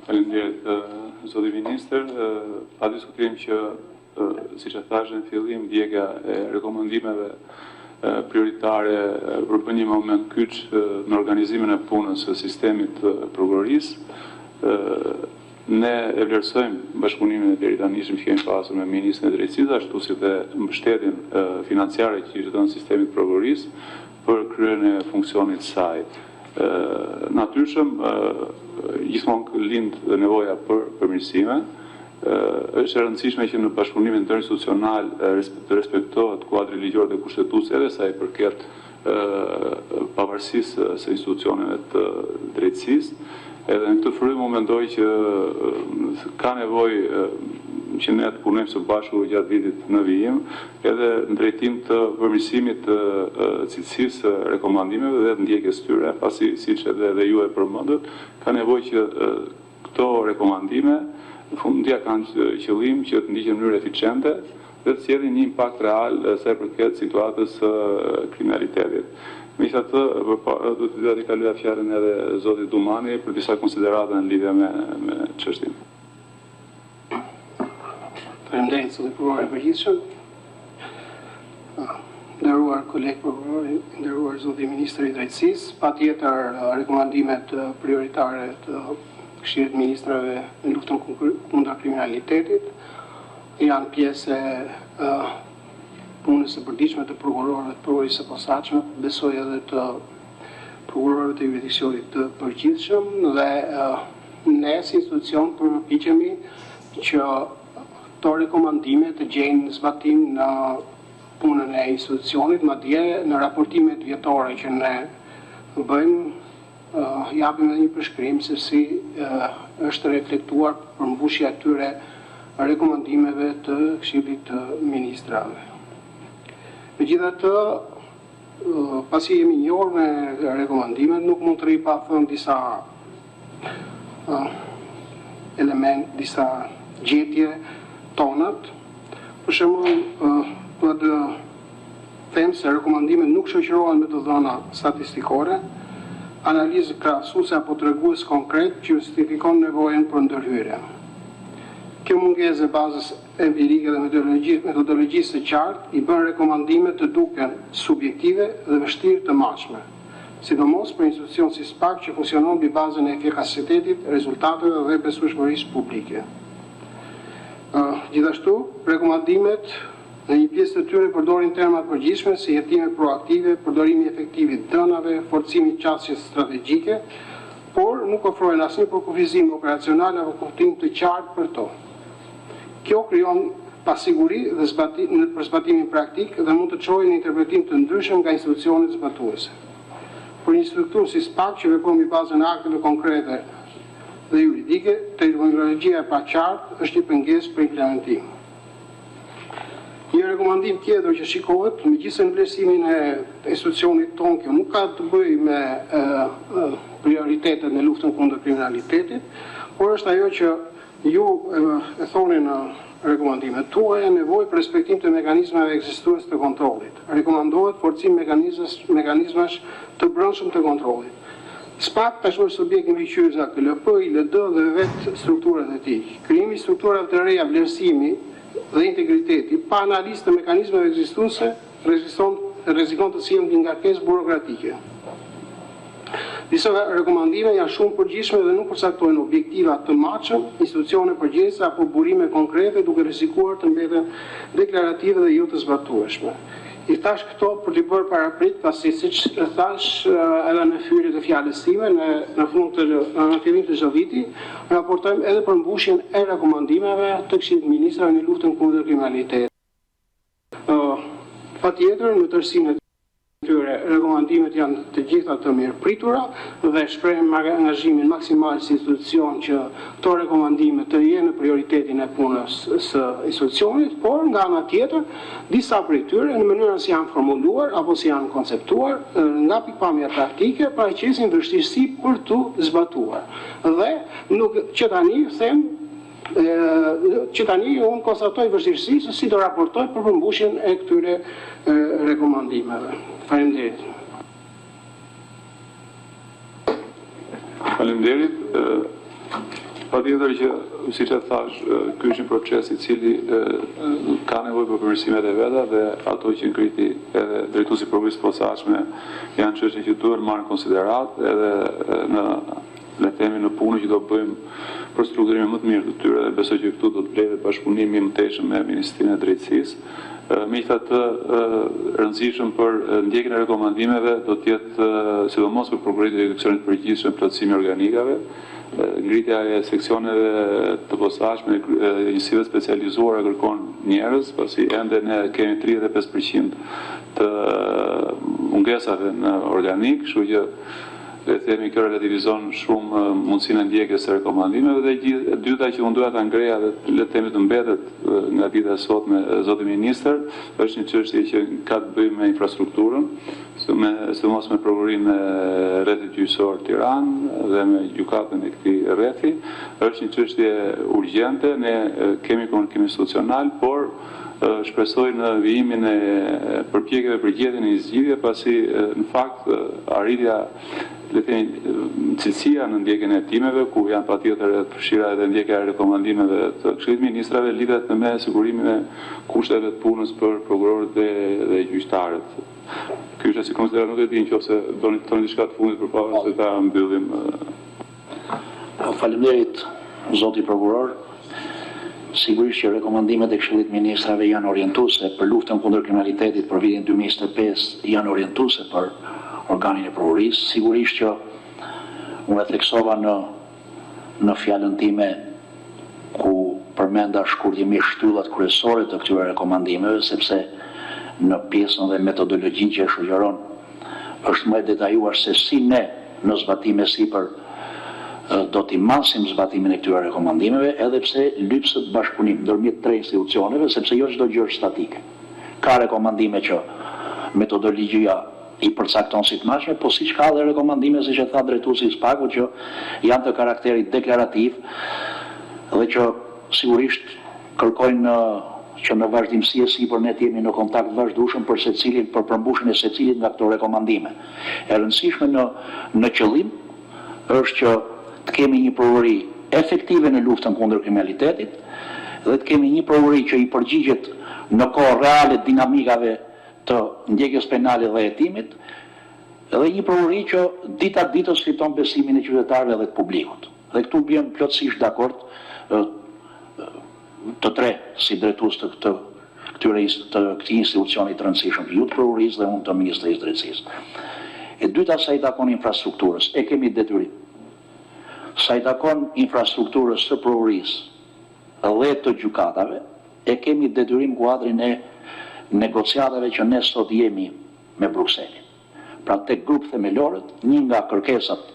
Faleminderit, zoti ministër. Pa diskutim që, siç e thashë në fillim, ndjekja e rekomandimeve prioritare përbën një moment kyç në organizimin e punës së sistemit prokurorisë. Ne e vlerësojmë bashkëpunimin e deri tanishëm që kemi pasur me Ministrin e Drejtësisë, ashtu si dhe mbështetjen financiare që i dhënë sistemit prokurorisë për kryerjen e funksionit të saj. Natyrshëm, gjithmonë lind nevoja për përmirësime. Është e rëndësishme që në bashkëpunimin interinstitucional të respektohet kuadri ligjor dhe kushtetues edhe sa i përket pavarësisë së institucioneve të drejtësisë. Edhe në këtë frymë mendoj që ka nevojë që ne të punojmë së bashku gjatë vitit në vijim, edhe në drejtim të përmirësimit të cilësisë së rekomandimeve dhe të ndjekjes tyre, pasi siç edhe ju e përmendët, ka nevojë që këto rekomandime në fundja kanë qëllim që të ndiqen në mënyrë eficiente dhe të sjellin një impakt real sa i përket situatës së kriminalitetit. Megjithatë, do t'i kaloj fjalën edhe zotit Dumani për disa konsiderata në lidhje me çështjen. Faleminderit zoti prokuror i përgjithshëm. Nderuar kolegë prokuror, nderuar zoti ministër i Drejtësisë, patjetër rekomandimet prioritare të Këshillit Ministrave në luftën kundër kriminalitetit janë pjesë e punës së përditshme të prokurorëve të prokurorisë së posaçme, besoj edhe të prokurorëve të jurisdiksionit të përgjithshëm dhe ne si institucion përpiqemi që këto rekomandime të gjejnë zbatim në punën e institucionit, madje në raportimet vjetore që ne bëjmë japim edhe një përshkrim se si është reflektuar përmbushja e këtyre rekomandimeve të Këshillit të Ministrave. Megjithatë, pasi jemi njohur me rekomandimet, nuk mund të rri pa thënë disa element, disa gjetje tonat. Për shembull, do të them se rekomandimet nuk shoqërohen me të dhëna statistikore, analizë krahasuese apo tregues konkret që justifikon nevojën për ndërhyrje. Kjo mungesë e bazës empirike dhe metodologjisë së qartë i bën rekomandimet të duken subjektive dhe vështirë të matshme, sidomos për institucion si SPAK që funksionon mbi bazën e efikasitetit, rezultateve dhe besueshmërisë publike. Gjithashtu, rekomandimet në një pjesë të tyre përdorin terma të përgjithshme si jetime proaktive, përdorimi efektiv i dënave, forcimi i qasjes strategjike, por nuk ofrojnë asnjë përkufizim operacional apo kuptim të qartë për to. Kjo krijon pasiguri dhe për zbatimin praktik dhe mund të çojë në interpretim të ndryshëm nga institucionet zbatuese. Për një strukturë si SPAK që vepron mbi bazën e akteve konkrete dhe juridike, terminologjia e paqartë është një pengesë për implementim. Një rekomandim tjetër që shikohet, megjithëse në vlerësimin e institucionit tonë kjo nuk ka të bëjë me prioritetet në luftën kundër kriminalitetit, por është ajo që ju e thoni në rekomandimet tuaja, nevojë për respektim të mekanizmave ekzistues të kontrollit. Rekomandohet forcim mekanizmash të brendshëm të kontrollit. SPAK tashmë është subjekt i mbikëqyrjes KLP, ILD dhe vetë strukturat e tij. Krijimi i strukturave të reja, vlerësimi dhe integriteti, pa analizë të mekanizmave ekzistuese, rrezikon të sillen një ngarkesë burokratike. Disa rekomandime janë shumë përgjithshme dhe nuk përcaktojnë objektiva të matshëm, institucione përgjegjëse apo burime konkrete, duke rrezikuar të mbeten deklarative dhe jo të zbatueshme. I thash këto për t'i bërë paraprit, pasi siç e thash edhe në hyrje të fjalës time, në fillim të çdo viti, raportojmë edhe për mbushjen e rekomandimeve të Këshillit të Ministrave në luftën kundër kriminalitetit. Patjetër, në tërësinë e tyre rekomandimet janë të gjitha të mirëpritura dhe shprehim angazhimin maksimal si institucion që këto rekomandime të jenë në prioritetin e punës së institucionit, por nga ana tjetër, disa prej tyre në mënyrën si janë formuluar apo si janë konceptuar, nga pikpamja praktike, paraqesin vështirësi për tu zbatuar. Dhe nuk që tani them unë konstatoj vështirësi se si do raportoj për përmbushjen e këtyre rekomandimeve. Faleminderit. Faleminderit. Patjetër që, siç e thash, ky është një proces I cili ka nevojë për përmirësimet e veta dhe ato që ngriti edhe drejtuesi I provës posaçme janë çështje që duhen marrë në konsiderat edhe le të themi në punën që do bëjmë për strukturimin më të mirë të tyre dhe besoj që këtu do të vletë bashkëpunimi më teshëm me Ministrinë e Drejtësisë. Megjithatë, rëndësishëm për ndjekjen e rekomandimeve do të jetë sidomos për progresin e eduksionit të përgjithshëm, plotësimi organikave, ngritja e seksioneve të posaçme, njësive specializuara kërkon njerëz, pasi ende ne kemi 35% të mungesave në organik, kështu që le të themi kjo relativizon shumë mundësinë e ndjekjes së rekomandimeve dhe e dyta që unë doja ta ngreja dhe le të themi të mbetet nga dita e sotme zoti ministër, është një çështje që ka të bëjë me infrastrukturën, sidomos me provërinë e rrethit gjyqësor Tiranë dhe me gjykatën e këtij rrethi, është një çështje urgjente, ne kemi komunikim institucional, por shpresoj në vijimin e përpjekjeve për gjetjen e një zgjidhje, pasi në fakt arritja le të themi cilësia në ndjekjen e hetimeve, ku janë patjetër përfshira edhe ndjekja e rekomandimeve të Këshillit të Ministrave, lidhet me sigurimin e kushteve të punës për prokurorët dhe gjyqtarët. Ky është si konsiderat, nuk e di nëse doni të thoni diçka të fundit përpara se ta mbyllim. Faleminderit zoti prokuror. Sigurisht që rekomandimet e Këshillit të Ministrave janë orientuese për luftën kundër kriminalitetit për vitin 2025, janë orientuese për organin e prokurisë. Sigurisht që unë e theksova në fjalën time ku përmenda shkurtimisht shtyllat kryesore të këtyre rekomandimeve, sepse në pjesën dhe metodologjin që e shoqëron është më e detajuar se si ne në zbatime sipër do t'i masim zbatimin e këtyre rekomandimeve, edhe pse lypsët bashkëpunim ndërmjet 3 institucioneve, sepse jo çdo gjë është statike. Ka rekomandime që metodologjia I përcakton si të mashme, po siç ka dhe rekomandime, siç e tha drejtuesi I SPAK-ut, që janë të karakterit deklarativ dhe që sigurisht kërkojnë që në vazhdimësi e sipër ne të jemi në kontakt vazhdueshëm për përmbushjen e secilit nga këto rekomandime. E rëndësishme në qëllim është që të kemi një provëri efektive në luftën kundër kriminalitetit dhe të kemi një provëri që I përgjigjet në kohë reale dinamikave të ndjekjes penale dhe hetimit dhe një provëri që dita ditës fiton besimin e qytetarëve dhe të publikut. Dhe këtu bjem plotësisht dakord të tre si drejtues të këtij institucioni të rëndësishëm, ju të prokurisë dhe unë të Ministrisë së Drejtësisë. E dyta sa I takon infrastrukturës, e kemi detyrim. Sa I takon infrastrukturës së prokurisë dhe të gjykatave, e kemi detyrim kuadrin e negociatave që ne sot jemi me Brukselin. Pra tek grup themelorët, një nga kërkesat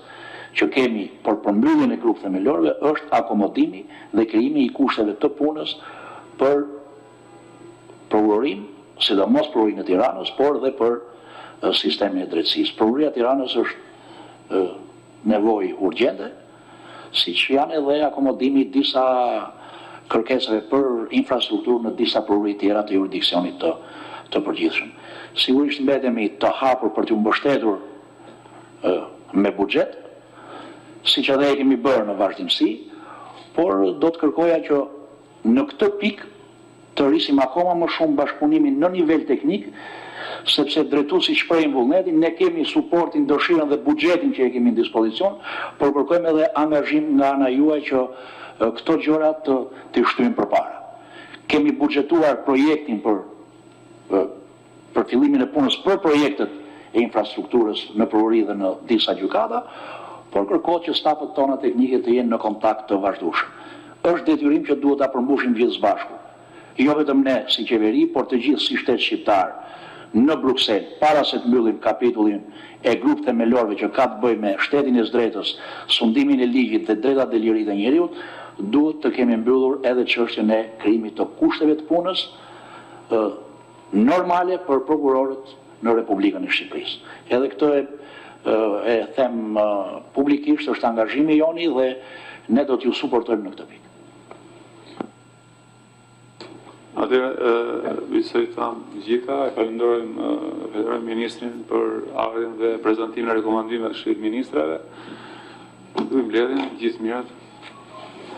që kemi për përmbylljen e grup themelorëve është akomodimi dhe krijimi I kushteve të punës për prokurorin, sidomos prokurorin e Tiranës, por dhe për sistemin e drejtësisë. Prokuroria e Tiranës është nevojë urgjente, siç janë edhe akomodimi I disa kërkesave për infrastrukturë në disa provëri tjera të jurisdiksionit të përgjithshëm. Sigurisht mbetemi të hapur për t'u mbështetur me buxhet, siç edhe e kemi bërë në vazhdimsi, por do të kërkoja që në këtë pikë të rrisim akoma më shumë bashkëpunimin në nivel teknik, sepse drejtuesi shprehin vullnetin, ne kemi suportin, dëshirën dhe buxhetin që e kemi në dispozicion, por kërkojmë edhe angazhim nga ana juaj që këto gjëra të shtyjmë përpara. Kemi buxhetuar projektin për fillimin e punës për projektet e infrastrukturës në provëri dhe në disa gjykata, por kërkohet që stafët tona teknike të jenë në kontakt të vazhdueshëm. Është detyrim që duhet ta përmbushim gjithë së bashku. Jo vetëm ne si qeveri, por të gjithë si shtet shqiptar në Bruksel, para se të mbyllim kapitullin e grup themelorëve që ka të bëjë me shtetin e së drejtës, sundimin e ligjit dhe drejtat dhe liritë e njerëzit, duhet të kemi mbyllur edhe çështjen e krijimit të kushteve të punës normale për prokurorët në Republikën e Shqipërisë. Edhe këtë e them publikisht, është angazhimi joni dhe ne do t'ju suportojmë në këtë pikë. Atëherë, bisoj thamë gjitha, e falenderojmë Ministrin për ardhjen dhe prezantimin e rekomandimeve të Këshillit të Ministrave. Ju mbledhim gjithë mirat.